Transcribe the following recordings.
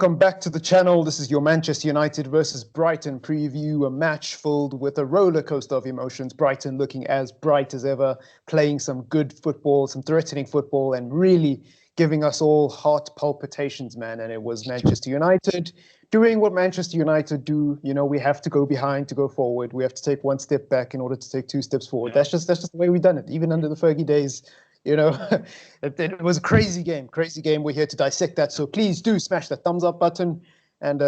Welcome back to the channel. This is your Manchester United versus Brighton preview, a match filled with a roller coaster of emotions. Brighton looking as bright as ever, playing some good football, some threatening football, and really giving us all heart palpitations, man. And it was Manchester United doing what Manchester United do. You know, we have to go behind to go forward. We have to take one step back in order to take two steps forward. That's just the way we've done it, even under the Fergie days. You know, it was a crazy game. We're here to dissect that. So please do smash that thumbs up button and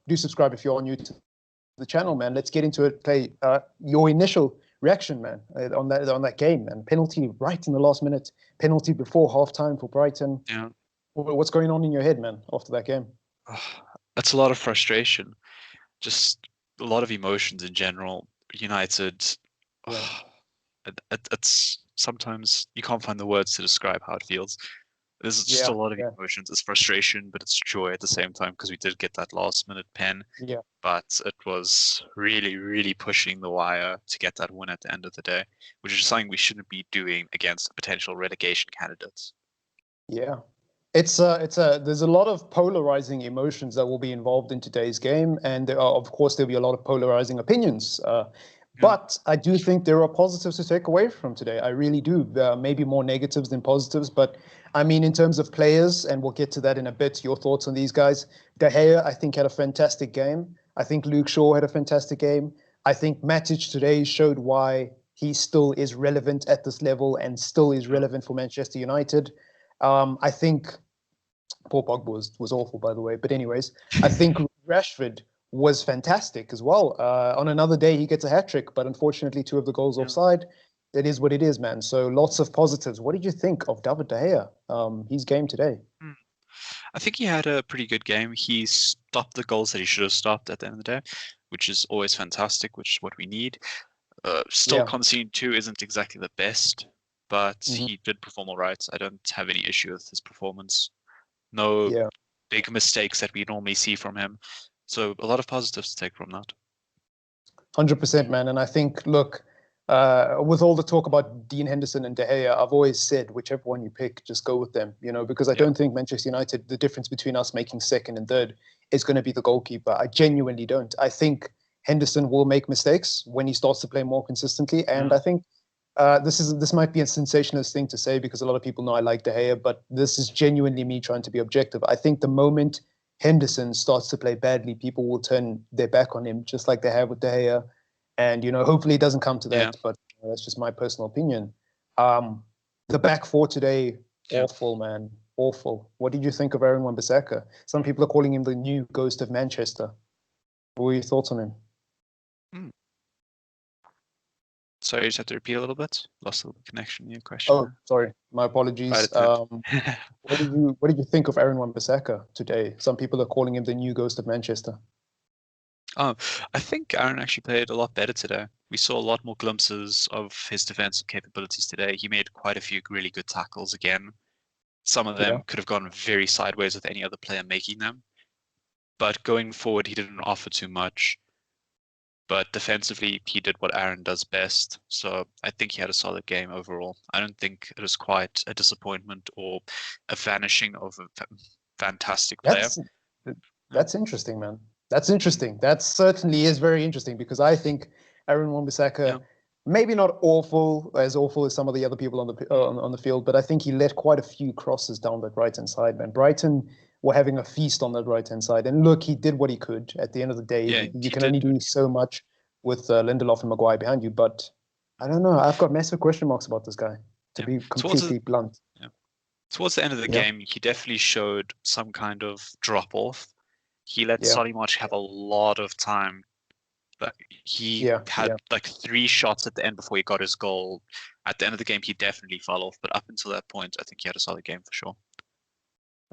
do subscribe if you're new to the channel, man. Let's get into it. Play your initial reaction, man, on that game, man. Penalty right in the last minute. Penalty before halftime for Brighton. Yeah. What's going on in your head, man, after that game? That's a lot of frustration. Just a lot of emotions in general. United. It's sometimes you can't find the words to describe how it feels. There's just a lot of emotions. It's frustration, but it's joy at the same time because we did get that last minute pen. Yeah. But it was really, really pushing the wire to get that win at the end of the day, which is something we shouldn't be doing against potential relegation candidates. Yeah. There's a lot of polarizing emotions that will be involved in today's game, and of course there'll be a lot of polarizing opinions. But I do think there are positives to take away from today. I really do. Maybe more negatives than positives. But I mean, in terms of players, and we'll get to that in a bit, your thoughts on these guys. De Gea, I think, had a fantastic game. I think Luke Shaw had a fantastic game. I think Matic today showed why he still is relevant at this level and still is relevant for Manchester United. I think Paul Pogba was awful, by the way. But anyways, I think Rashford was fantastic as well. On another day, he gets a hat-trick, but unfortunately, 2 of the goals offside. It is what it is, man. So lots of positives. What did you think of David De Gea, his game today? I think he had a pretty good game. He stopped the goals that he should have stopped at the end of the day, which is always fantastic, which is what we need. Still conceding 2 isn't exactly the best, but he did perform all right. I don't have any issue with his performance. No big mistakes that we normally see from him. So a lot of positives to take from that. 100%, man. And I think, look, with all the talk about Dean Henderson and De Gea, I've always said, whichever one you pick, just go with them, you know, because I don't think Manchester United, the difference between us making second and third is going to be the goalkeeper. I genuinely don't. I think Henderson will make mistakes when he starts to play more consistently. And I think this might be a sensationalist thing to say because a lot of people know I like De Gea, but this is genuinely me trying to be objective. I think the moment Henderson starts to play badly, people will turn their back on him, just like they have with De Gea. And, you know, hopefully it doesn't come to that, but that's just my personal opinion. The back 4 today, awful, man, awful. What did you think of Aaron Wan-Bissaka? Some people are calling him the new ghost of Manchester. What were your thoughts on him? Sorry, I just have to repeat a little bit. Lost a little connection in your question. Oh, sorry. My apologies. What did you think of Aaron Wan-Bissaka today? Some people are calling him the new ghost of Manchester. I think Aaron actually played a lot better today. We saw a lot more glimpses of his defensive capabilities today. He made quite a few really good tackles again. Some of them could have gone very sideways with any other player making them. But going forward, he didn't offer too much. But defensively, he did what Aaron does best. So I think he had a solid game overall. I don't think it was quite a disappointment or a vanishing of a fantastic player. That's interesting, man. That's interesting. That certainly is very interesting because I think Aaron Wan-Bissaka, maybe not awful as some of the other people on the field, but I think he let quite a few crosses down that right-hand side, man. Brighton were having a feast on that right-hand side. And look, he did what he could. At the end of the day, you can only do so much with Lindelof and Maguire behind you. But I don't know. I've got massive question marks about this guy, to be completely blunt. Towards the end of the game, he definitely showed some kind of drop-off. He let Solly March have a lot of time. But he had like 3 shots at the end before he got his goal. At the end of the game, he definitely fell off. But up until that point, I think he had a solid game for sure.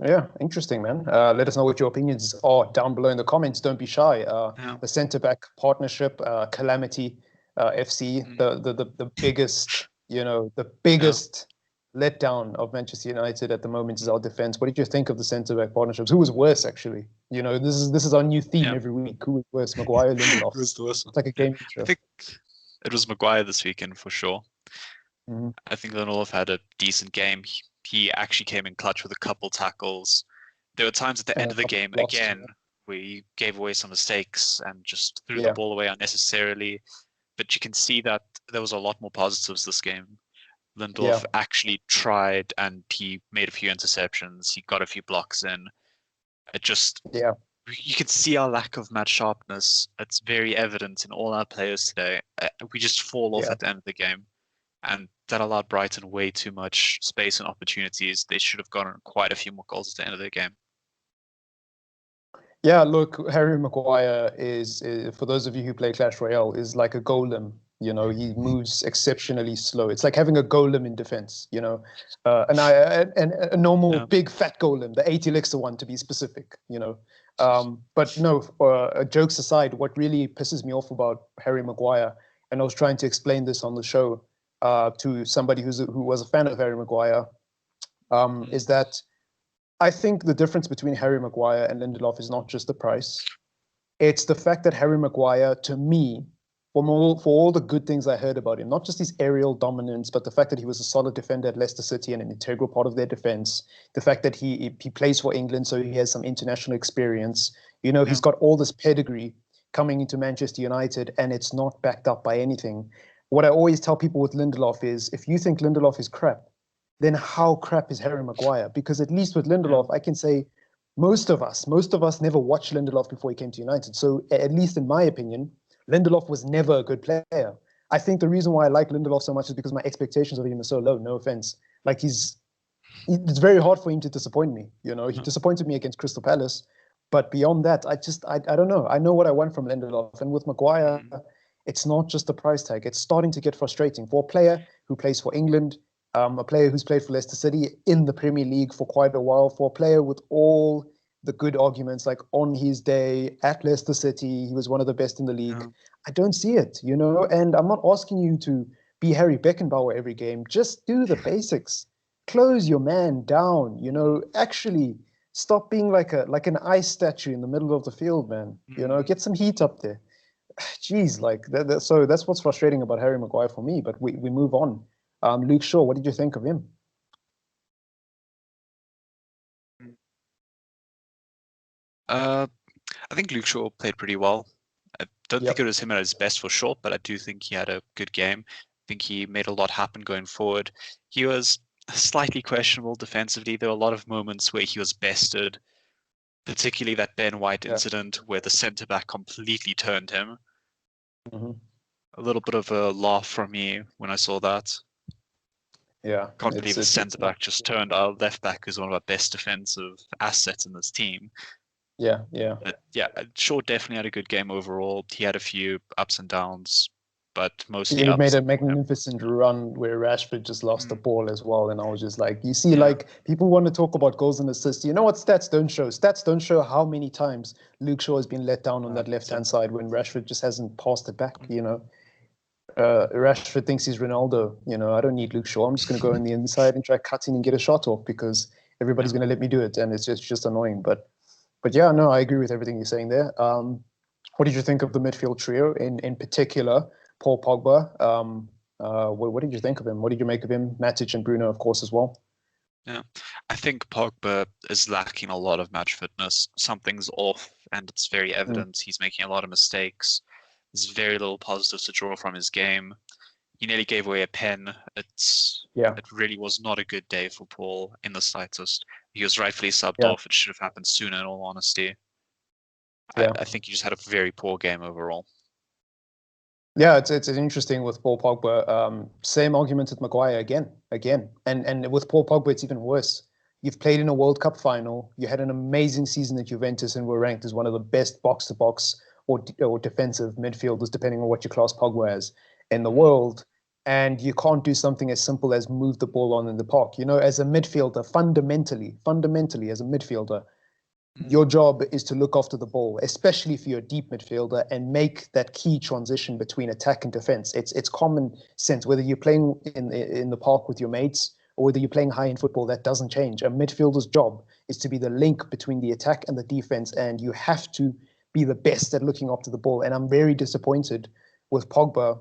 Yeah, interesting, man. Let us know what your opinions are down below in the comments. Don't be shy. The centre-back partnership, Calamity FC, the biggest, the biggest letdown of Manchester United at the moment is our defense. What did you think of the centre-back partnerships? Who was worse, actually? You know, this is our new theme every week. Who was worse, Maguire or Lindelof? Who was the worst? It's like a game show. I think it was Maguire this weekend for sure. I think Lindelof had a decent game. He actually came in clutch with a couple tackles. There were times at the and end a of the couple game of blocks. again where he gave away some mistakes and just threw the Yeah, ball away unnecessarily. But you can see that there was a lot more positives this game. yeah, Lindelof actually tried and he made a few interceptions. He got a few blocks in. It just, yeah, you can see our lack of match sharpness. It's very evident in all our players today. We just fall off yeah. at the end of the game. And that allowed Brighton way too much space and opportunities. They should have gotten quite a few more goals at the end of the game. Yeah, look, Harry Maguire is, for those of you who play Clash Royale, is like a golem. You know, he moves exceptionally slow. It's like having a golem in defense, you know, and a normal Yeah. big fat golem, the 8 elixir one to be specific, you know. But no, jokes aside, what really pisses me off about Harry Maguire, and I was trying to explain this on the show to somebody who was a fan of Harry Maguire, is that I think the difference between Harry Maguire and Lindelof is not just the price. It's the fact that Harry Maguire, to me, for all the good things I heard about him, not just his aerial dominance, but the fact that he was a solid defender at Leicester City and an integral part of their defense, the fact that he plays for England, so he has some international experience. You know, Yeah. he's got all this pedigree coming into Manchester United, and it's not backed up by anything. What I always tell people with Lindelof is, if you think Lindelof is crap, then how crap is Harry Maguire? Because at least with Lindelof, I can say most of us never watched Lindelof before he came to United. So at least in my opinion, Lindelof was never a good player. I think the reason why I like Lindelof so much is because my expectations of him are so low. No offense. Like it's very hard for him to disappoint me. You know, he disappointed me against Crystal Palace. But beyond that, I don't know. I know what I want from Lindelof. And with Maguire, it's not just the price tag. It's starting to get frustrating for a player who plays for England, a player who's played for Leicester City in the Premier League for quite a while, for a player with all the good arguments, like on his day at Leicester City, he was one of the best in the league. I don't see it, you know, and I'm not asking you to be Harry Beckenbauer every game. Just do the basics. Close your man down, you know, actually stop being like an ice statue in the middle of the field, man. You know, get some heat up there. Jeez, like so that's what's frustrating about Harry Maguire for me, but we move on. Luke Shaw, what did you think of him? I think Luke Shaw played pretty well. I don't think Yep. it was him at his best for sure, but I do think he had a good game. I think he made a lot happen going forward. He was slightly questionable defensively. There were a lot of moments where he was bested, particularly that Ben White incident where the centre back completely turned him. Mm-hmm. A little bit of a laugh from me when I saw that. Yeah. Can't believe the centre back just turned our left back, who's one of our best defensive assets in this team. Yeah, yeah. But yeah, Shaw definitely had a good game overall. He had a few ups and downs, but mostly He made ups. a magnificent run where Rashford just lost the ball as well. And I was just like, you see, like people want to talk about goals and assists. You know what stats don't show? Stats don't show how many times Luke Shaw has been let down on that left-hand side when Rashford just hasn't passed it back, you know. Rashford thinks he's Ronaldo. You know, I don't need Luke Shaw. I'm just going to go on the inside and try cutting and get a shot off because everybody's going to let me do it. And it's just annoying. But yeah, no, I agree with everything you're saying there. What did you think of the midfield trio, in particular, Paul Pogba? What did you think of him? What did you make of him? Matic and Bruno, of course, as well. Yeah, I think Pogba is lacking a lot of match fitness. Something's off, and it's very evident. He's making a lot of mistakes. There's very little positives to draw from his game. He nearly gave away a pen. It really was not a good day for Paul in the slightest. He was rightfully subbed off. It should have happened sooner, in all honesty. I think he just had a very poor game overall. Yeah, it's interesting with Paul Pogba. Same argument with Maguire again, and with Paul Pogba, it's even worse. You've played in a World Cup final. You had an amazing season at Juventus and were ranked as one of the best box-to-box or defensive midfielders, depending on what you class Pogba as, in the world. And you can't do something as simple as move the ball on in the park. You know, as a midfielder, fundamentally, as a midfielder, your job is to look after the ball, especially if you're a deep midfielder, and make that key transition between attack and defense. It's common sense. Whether you're playing in the park with your mates or whether you're playing high-end football, that doesn't change. A midfielder's job is to be the link between the attack and the defense, and you have to be the best at looking after the ball. And I'm very disappointed with Pogba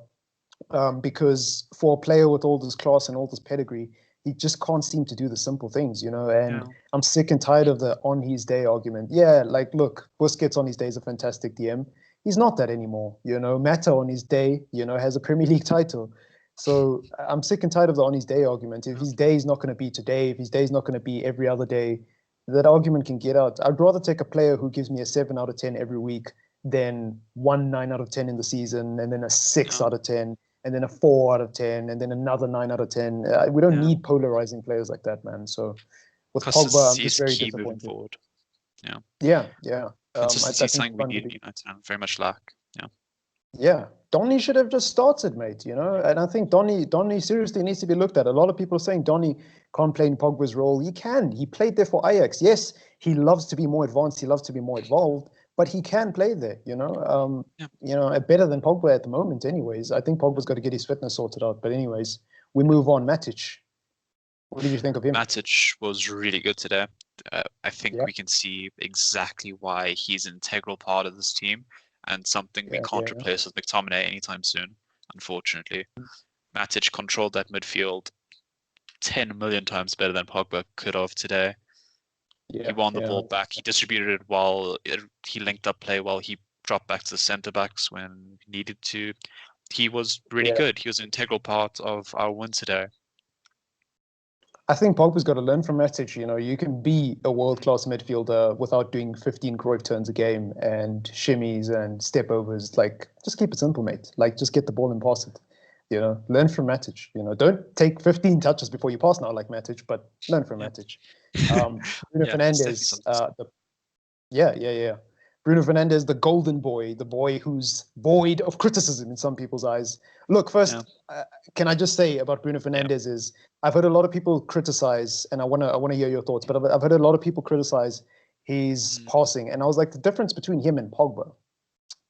because for a player with all this class and all this pedigree, he just can't seem to do the simple things, and Yeah. I'm sick and tired of the on his day argument. Yeah, like, look, Busquets on his day is a fantastic DM. He's not that anymore, Mata on his day, has a Premier League title. So I'm sick and tired of the on his day argument. If his day is not going to be today, if his day is not going to be every other day, that argument can get out. I'd rather take a player who gives me a 7 out of 10 every week than 9 out of 10 in the season, and then a 6 out of 10, and then a 4 out of 10, and then another 9 out of 10. We don't need polarizing players like that, man. So with Pogba, I'm Consistency just is very key moving disappointed. forward. Yeah. Yeah. Consistency I is think something we need in United and very much lack. Yeah. Yeah, Donny should have just started, mate, and I think Donny seriously needs to be looked at. A lot of people are saying Donny can't play in Pogba's role. He can. He played there for Ajax. Yes, he loves to be more advanced. He loves to be more involved, but he can play there, better than Pogba at the moment anyways. I think Pogba's got to get his fitness sorted out. But anyways, we move on. Matic, what did you think of him? Matic was really good today. I think Yeah. we can see exactly why he's an integral part of this team and something we can't replace with McTominay anytime soon, unfortunately. Matic controlled that midfield 10 million times better than Pogba could have today. He won the ball back. He distributed it well. He linked up play well. He dropped back to the centre backs when he needed to. He was really good. He was an integral part of our win today. I think Pogba's got to learn from Matic. You can be a world-class midfielder without doing 15 Cruyff turns a game and shimmies and stepovers. Like, just keep it simple, mate. Like, just get the ball and pass it. Learn from Matic. Don't take 15 touches before you pass now like Matic, but learn from Matic. Bruno Fernandes, Bruno Fernandes, the golden boy, the boy who's void of criticism in some people's eyes. Look, first, can I just say about Bruno Fernandes is I've heard a lot of people criticize, and I want to hear your thoughts, but I've heard a lot of people criticize his passing, and I was like, the difference between him and Pogba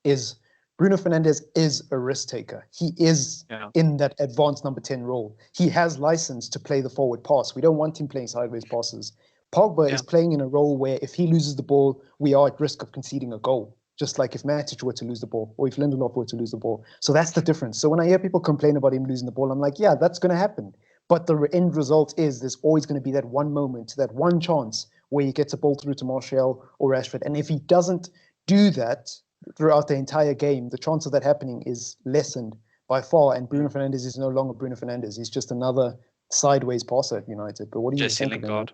is Bruno Fernandes is a risk taker. He is in that advanced number 10 role. He has license to play the forward pass. We don't want him playing sideways passes. Pogba is playing in a role where if he loses the ball, we are at risk of conceding a goal, just like if Matic were to lose the ball or if Lindelof were to lose the ball. So that's the difference. So when I hear people complain about him losing the ball, I'm like, yeah, that's going to happen. But the end result is there's always going to be that one moment, that one chance where he gets a ball through to Martial or Rashford. And if he doesn't do that throughout the entire game, the chance of that happening is lessened by far. And Bruno Fernandes is no longer Bruno Fernandes. He's just another sideways passer at United. But what do you think of him?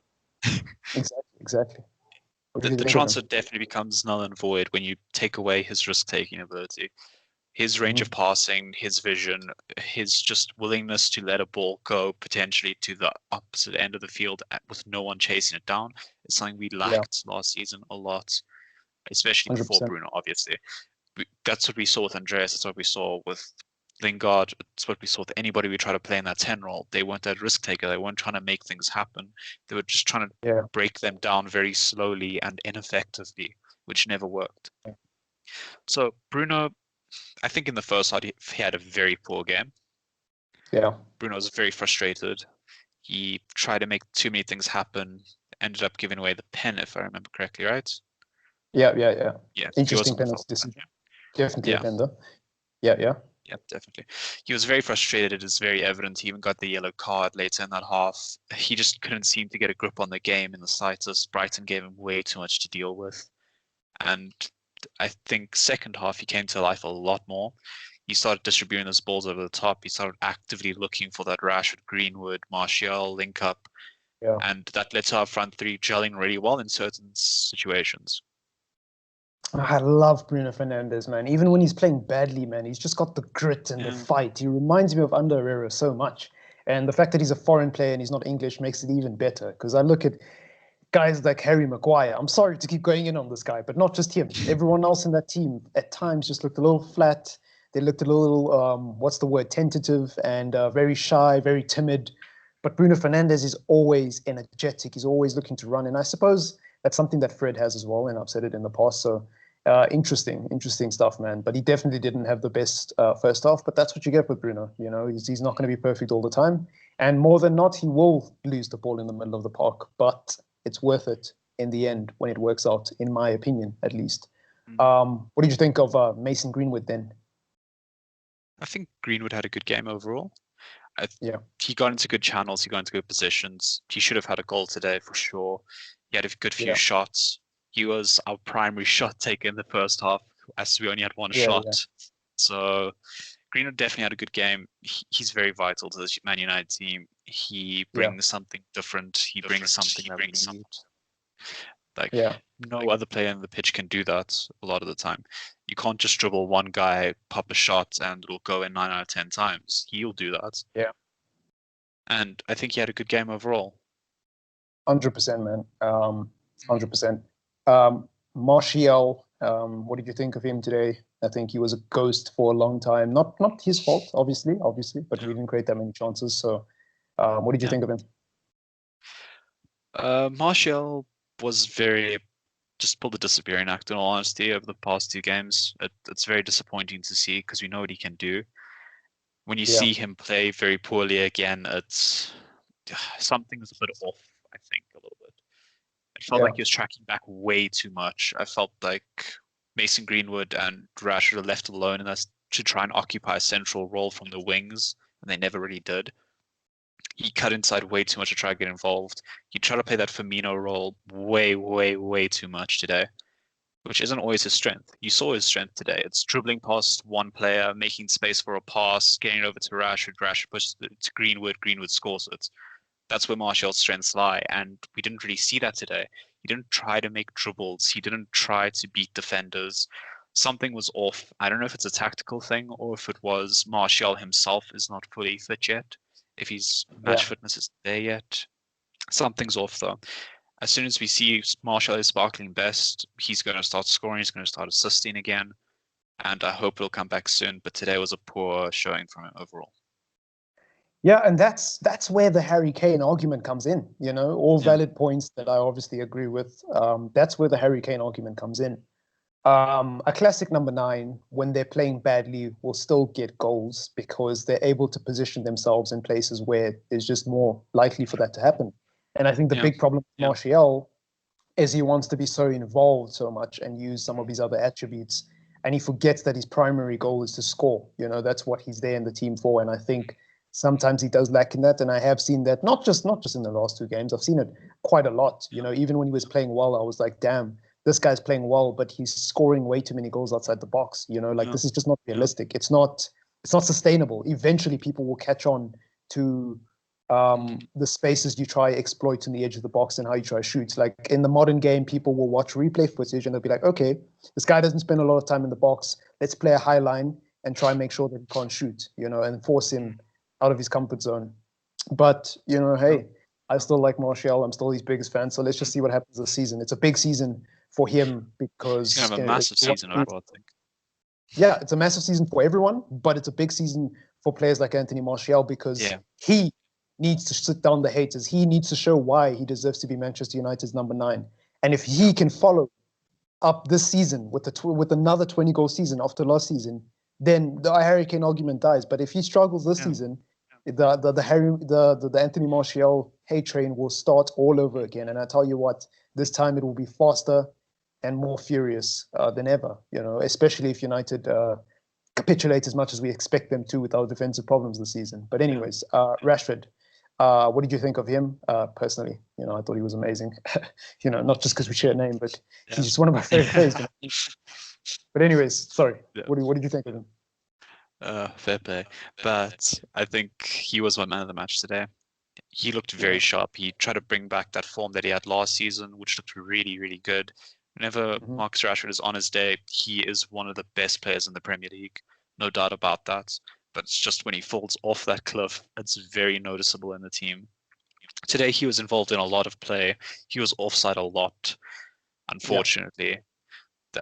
Exactly. The transfer definitely becomes null and void when you take away his risk-taking ability. His range of passing, his vision, his just willingness to let a ball go potentially to the opposite end of the field with no one chasing it down is something we lacked last season a lot, especially 100%. Before Bruno, obviously. That's what we saw with Andreas. That's what we saw with Lingard. It's what we saw with anybody we try to play in that 10 role. They weren't that risk taker. They weren't trying to make things happen. They were just trying to break them down very slowly and ineffectively, which never worked. So Bruno, I think in the first half, he had a very poor game. Yeah. Bruno was very frustrated. He tried to make too many things happen, ended up giving away the pen, if I remember correctly, right? Yeah. Interesting penalty decision. Definitely a pen, though. Yeah, definitely. He was very frustrated. It was very evident. He even got the yellow card later in that half. He just couldn't seem to get a grip on the game in the slightest. Brighton gave him way too much to deal with. And I think second half, he came to life a lot more. He started distributing those balls over the top. He started actively looking for that Rashford, Greenwood, Martial link up. Yeah. And that led to our front three gelling really well in certain situations. I love Bruno Fernandes, man. Even when he's playing badly, man, he's just got the grit and the fight. He reminds me of Ander Herrera so much. And the fact that he's a foreign player and he's not English makes it even better. Because I look at guys like Harry Maguire. I'm sorry to keep going in on this guy, but not just him. Everyone else in that team at times just looked a little flat. They looked a little, tentative and very shy, very timid. But Bruno Fernandes is always energetic. He's always looking to run. And I suppose that's something that Fred has as well. And I've said it in the past. So interesting stuff, man. But he definitely didn't have the best first half. But that's what you get with Bruno. He's not going to be perfect all the time. And more than not, he will lose the ball in the middle of the park. But it's worth it in the end when it works out, in my opinion, at least. What did you think of Mason Greenwood then? I think Greenwood had a good game overall. He got into good channels. He got into good positions. He should have had a goal today for sure. He had a good few shots. He was our primary shot taker in the first half, as we only had one shot. So Greenwood definitely had a good game. He's very vital to this Man United team. He brings something different. He brings something that we need. No other player on the pitch can do that a lot of the time. You can't just dribble one guy, pop a shot, and it'll go in 9 out of 10 times. He'll do that. Yeah. And I think he had a good game overall. 100%, man. 100%. Martial, what did you think of him today? I think he was a ghost for a long time. Not his fault, obviously, but we didn't create that many chances. So, what did you think of him? Martial was just pulled the disappearing act, in all honesty, over the past 2 games. It's very disappointing to see because we know what he can do. When you see him play very poorly again, it's something's a bit off, I think, a little bit. It felt like he was tracking back way too much. I felt like Mason Greenwood and Rashford were left alone and us to try and occupy a central role from the wings, and they never really did. He cut inside way too much to try to get involved. He tried to play that Firmino role way too much today, which isn't always his strength. You saw his strength today. It's dribbling past one player, making space for a pass, getting it over to Rashford. Rashford pushes it to Greenwood. Greenwood scores it. That's where Martial's strengths lie, and we didn't really see that today. He didn't try to make dribbles. He didn't try to beat defenders. Something was off. I don't know if it's a tactical thing or if it was Martial himself is not fully fit yet. If his match fitness isn't there yet. Something's off, though. As soon as we see Martial is sparkling best, he's going to start scoring. He's going to start assisting again. And I hope he'll come back soon. But today was a poor showing from him overall. Yeah, and that's where the Harry Kane argument comes in. You know, all valid points that I obviously agree with. That's where the Harry Kane argument comes in. A classic number 9, when they're playing badly, will still get goals because they're able to position themselves in places where it's just more likely for that to happen. And I think the big problem with Martial is he wants to be so involved so much and use some of his other attributes, and he forgets that his primary goal is to score. You know, that's what he's there in the team for. And I think sometimes he does lack in that, and I have seen that not just in the last 2 games. I've seen it quite a lot. You know, even when he was playing well, I was like, damn, this guy's playing well, but he's scoring way too many goals outside the box. You know, like this is just not realistic. It's not sustainable. Eventually, people will catch on to the spaces you try exploit in the edge of the box and how you try shoot. Like in the modern game, people will watch replay footage and they'll be like, okay, this guy doesn't spend a lot of time in the box. Let's play a high line and try and make sure that he can't shoot, you know, and force him out of his comfort zone. But, you know, hey, I still like Martial. I'm still his biggest fan. So let's just see what happens this season. It's a big season for him because he's going to have a massive season overall, I think. Yeah, it's a massive season for everyone, but it's a big season for players like Anthony Martial because he needs to sit down the haters. He needs to show why he deserves to be Manchester United's number 9. And if he can follow up this season with another 20-goal season after last season, then the Harry Kane argument dies. But if he struggles this season, the Anthony Martial hate train will start all over again. And I tell you what, this time it will be faster and more furious than ever, you know, especially if United capitulate as much as we expect them to with our defensive problems this season. But anyways, Rashford, what did you think of him personally? You know, I thought he was amazing. You know, not just because we share a name, but he's just one of my favorite players. But anyways, sorry. What did you think of him? Fair play. But I think he was my man of the match today. He looked very sharp. He tried to bring back that form that he had last season, which looked really, really good. Whenever Marcus Rashford is on his day, he is one of the best players in the Premier League. No doubt about that. But it's just when he falls off that cliff, it's very noticeable in the team. Today, he was involved in a lot of play. He was offside a lot, unfortunately.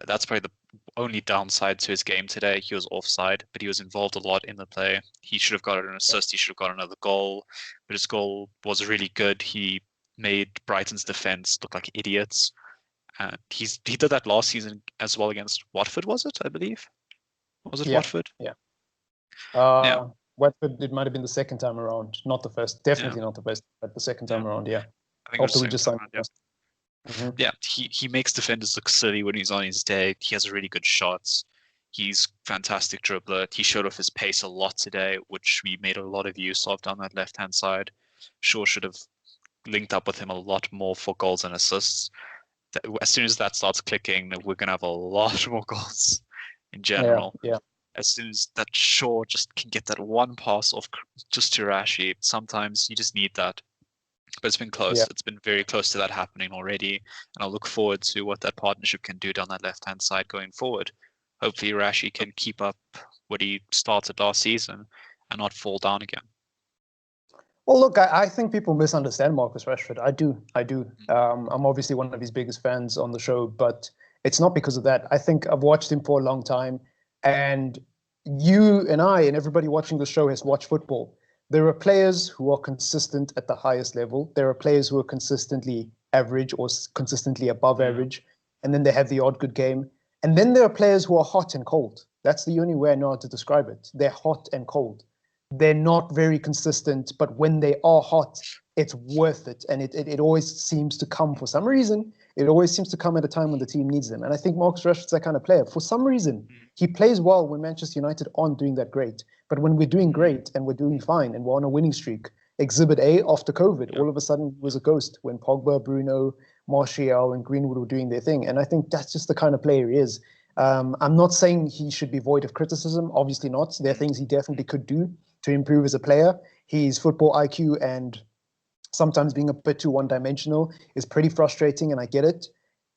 That's probably the only downside to his game today. He was offside, but he was involved a lot in the play. He should have got an assist. He should have got another goal. But his goal was really good. He made Brighton's defense look like idiots. He did that last season as well against Watford, was it? I believe. Was it Watford? Yeah. Watford, it might have been the second time around, not the first. Definitely not the first, but the second time around. Yeah. I think after we just signed. Yeah, he makes defenders look silly when he's on his day. He has really good shots. He's fantastic dribbler. He showed off his pace a lot today, which we made a lot of use of down that left-hand side. Shaw should have linked up with him a lot more for goals and assists. As soon as that starts clicking, we're going to have a lot more goals in general. Yeah. As soon as that Shaw just can get that one pass off just to Rashi, sometimes you just need that. But it's been close. Yeah. It's been very close to that happening already. And I look forward to what that partnership can do down that left-hand side going forward. Hopefully Rashi can keep up what he started last season and not fall down again. Well, look, I think people misunderstand Marcus Rashford. I do. I'm obviously one of his biggest fans on the show, but it's not because of that. I think I've watched him for a long time, and you and I and everybody watching the show has watched football. There are players who are consistent at the highest level. There are players who are consistently average or consistently above average, and then they have the odd good game. And then there are players who are hot and cold. That's the only way I know how to describe it. They're hot and cold. They're not very consistent, but when they are hot, it's worth it. And it always seems to come for some reason. It always seems to come at a time when the team needs them. And I think Marcus Rashford's that kind of player. For some reason, he plays well when Manchester United aren't doing that great. But when we're doing great and we're doing fine and we're on a winning streak, Exhibit A after COVID, all of a sudden was a ghost when Pogba, Bruno, Martial and Greenwood were doing their thing. And I think that's just the kind of player he is. I'm not saying he should be void of criticism. Obviously not. There are things he definitely could do to improve as a player. His football IQ and sometimes being a bit too one-dimensional is pretty frustrating, and I get it.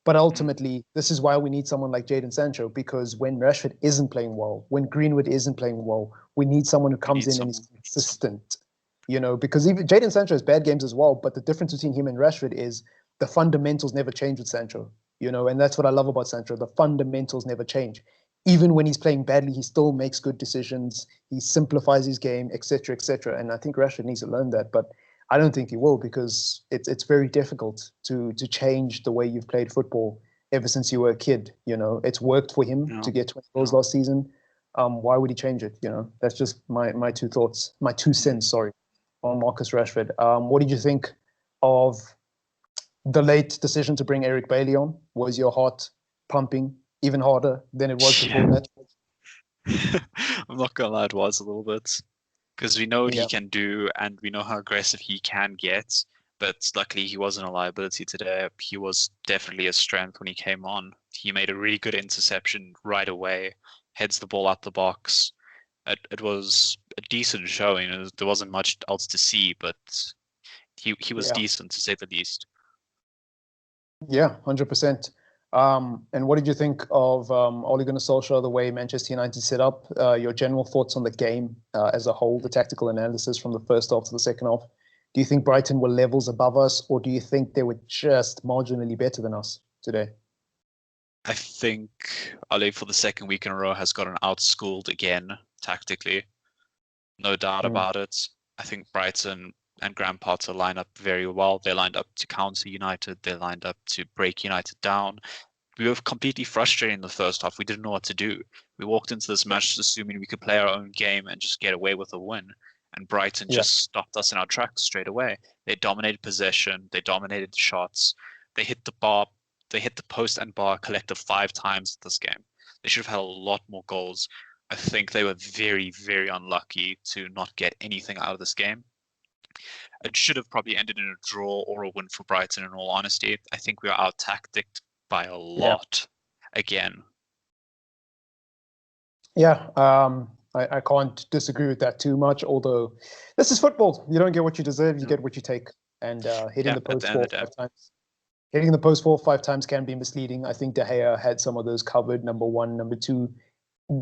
But ultimately, this is why we need someone like Jadon Sancho, because when Rashford isn't playing well, when Greenwood isn't playing well, we need someone who comes in and is consistent. You know, because even Jadon Sancho has bad games as well, but the difference between him and Rashford is the fundamentals never change with Sancho. You know, and that's what I love about Sancho. The fundamentals never change. Even when he's playing badly, he still makes good decisions. He simplifies his game, etc., etc. And I think Rashford needs to learn that, but I don't think he will, because it's very difficult to change the way you've played football ever since you were a kid. You know, it's worked for him to get 20 goals last season. Why would he change it? You know, that's just my 2 thoughts, my 2 cents, sorry, on Marcus Rashford. What did you think of the late decision to bring Eric Bailey on? Was your heart pumping even harder than it was before that? I'm not gonna lie, it was a little bit, because we know what he can do and we know how aggressive he can get. But luckily, he wasn't a liability today. He was definitely a strength when he came on. He made a really good interception right away, heads the ball out the box. It was a decent showing. There wasn't much else to see, but he was decent, to say the least. Yeah, 100%. And what did you think of Ole Gunnar Solskjaer, the way Manchester United set up? Your general thoughts on the game as a whole, the tactical analysis from the first half to the second half. Do you think Brighton were levels above us, or do you think they were just marginally better than us today? I think Ole, for the second week in a row, has gotten outschooled again tactically. No doubt about it. I think Brighton and Graham Potter line up very well. They lined up to counter United. They lined up to break United down. We were completely frustrated in the first half. We didn't know what to do. We walked into this match assuming we could play our own game and just get away with a win. And Brighton just stopped us in our tracks straight away. They dominated possession. They dominated shots. They hit the bar. They hit the post and bar collective 5 times this game. They should have had a lot more goals. I think they were very, very unlucky to not get anything out of this game. It should have probably ended in a draw or a win for Brighton, in all honesty. I think we were out-tacticked by a lot again. Yeah, I can't disagree with that too much, although this is football. You don't get what you deserve, you get what you take. And hitting the post 4 or 5 times. Hitting the post 4 or 5 times can be misleading. I think De Gea had some of those covered, number 1, number 2.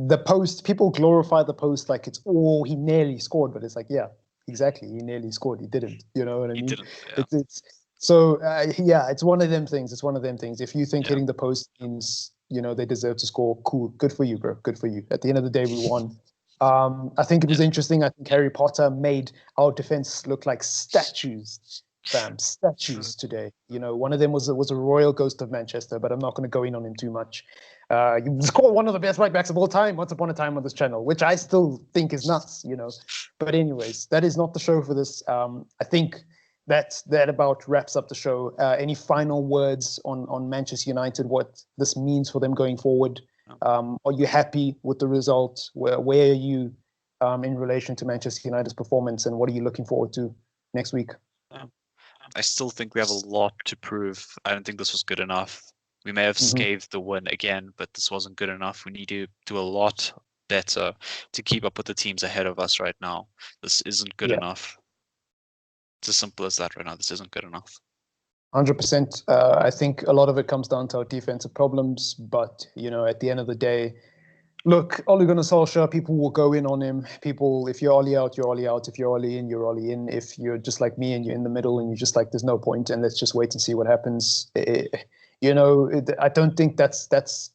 The post, people glorify the post like it's, oh, he nearly scored, but it's like, yeah, exactly, he nearly scored. He didn't, you know what I mean? He didn't, So, it's one of them things. It's one of them things. If you think hitting the post means, you know, they deserve to score, cool, good for you, bro, good for you. At the end of the day, we won. I think it was interesting. I think Harry Potter made our defense look like statues. Statues today. You know, one of them was a royal ghost of Manchester, but I'm not going to go in on him too much. You scored one of the best right backs of all time once upon a time on this channel, which I still think is nuts, you know. But anyways, that is not the show for this. I think that about wraps up the show. Any final words on Manchester United, what this means for them going forward? Are you happy with the result? Where are you in relation to Manchester United's performance, and what are you looking forward to next week? I still think we have a lot to prove. I don't think this was good enough. We may have scathed the win again, but this wasn't good enough. We need to do a lot better to keep up with the teams ahead of us right now. This isn't good enough. It's as simple as that right now. This isn't good enough. 100%. I think a lot of it comes down to our defensive problems, but at the end of the day, look, Ole Gunnar Solskjaer, people will go in on him. People, if you're Ole out, you're Ole out. If you're Ole in, you're Ole in. If you're just like me and you're in the middle and you're just like, there's no point, and let's just wait and see what happens. I don't think that's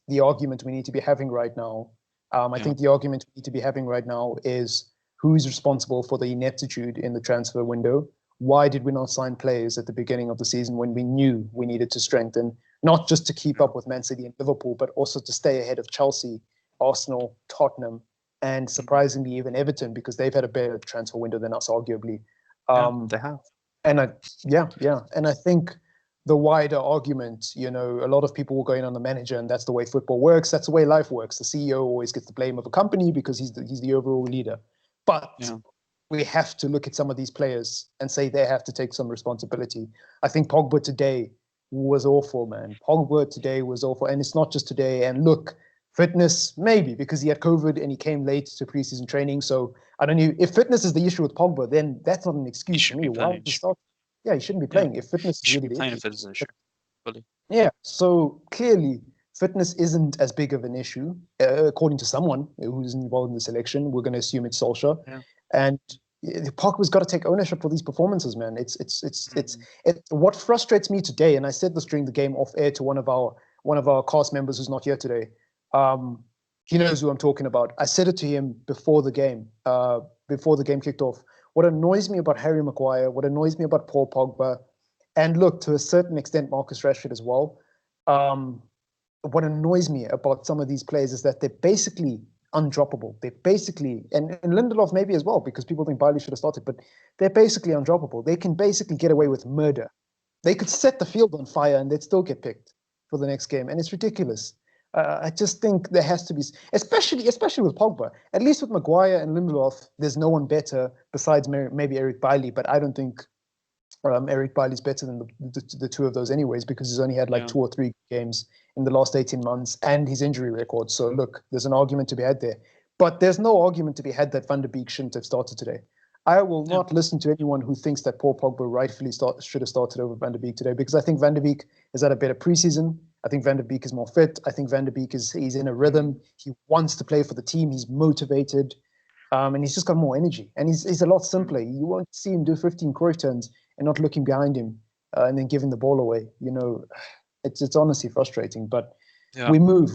the argument we need to be having right now. I think the argument we need to be having right now is who's responsible for the ineptitude in the transfer window. Why did we not sign players at the beginning of the season when we knew we needed to strengthen, not just to keep up with Man City and Liverpool, but also to stay ahead of Chelsea, Arsenal, Tottenham, and surprisingly even Everton, because they've had a better transfer window than us, arguably. They have. And I think the wider argument, a lot of people will go in on the manager, and that's the way football works. That's the way life works. The CEO always gets the blame of a company because he's the overall leader. But we have to look at some of these players and say they have to take some responsibility. I think Pogba today was awful, man. Pogba today was awful. And it's not just today. And look, fitness, maybe, because he had COVID and he came late to preseason training. So I don't know. If fitness is the issue with Pogba, then that's not an excuse for me. Why would he start? Yeah, he shouldn't be playing. If fitness is really the issue. Yeah, so clearly fitness isn't as big of an issue, according to someone who's involved in the selection. We're going to assume it's Solskjaer. Yeah. And Pogba's got to take ownership for these performances, man. It's what frustrates me today, and I said this during the game off air to one of our cast members who's not here today. He knows who I'm talking about. I said it to him before the game kicked off. What annoys me about Harry Maguire, what annoys me about Paul Pogba, and look, to a certain extent, Marcus Rashford as well. What annoys me about some of these players is that they're basically undroppable. They're basically, and Lindelof maybe as well, because people think Bailey should have started, but they're basically undroppable. They can basically get away with murder. They could set the field on fire and they'd still get picked for the next game, and it's ridiculous. I just think there has to be, especially with Pogba. At least with Maguire and Lindelof, there's no one better besides maybe Eric Bailly, but I don't think Eric Bailly's better than the two of those anyways, because he's only had 2 or 3 games in the last 18 months and his injury record. So look, there's an argument to be had there. But there's no argument to be had that Van der Beek shouldn't have started today. I will not listen to anyone who thinks that Paul Pogba rightfully should have started over Van der Beek today, because I think Van der Beek has had a better preseason. I think Van der Beek is more fit. I think Van der Beek he's in a rhythm. He wants to play for the team. He's motivated. And he's just got more energy. And he's a lot simpler. You won't see him do 15 Cruyff turns and not looking behind him and then giving the ball away. It's honestly frustrating. But we move.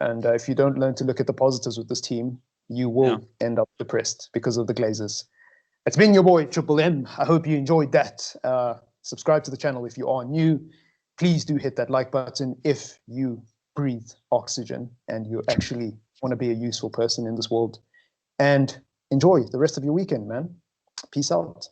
And if you don't learn to look at the positives with this team, you will end up depressed because of the Glazers. It's been your boy, Triple M. I hope you enjoyed that. Subscribe to the channel if you are new. Please do hit that like button if you breathe oxygen and you actually want to be a useful person in this world. And enjoy the rest of your weekend, man. Peace out.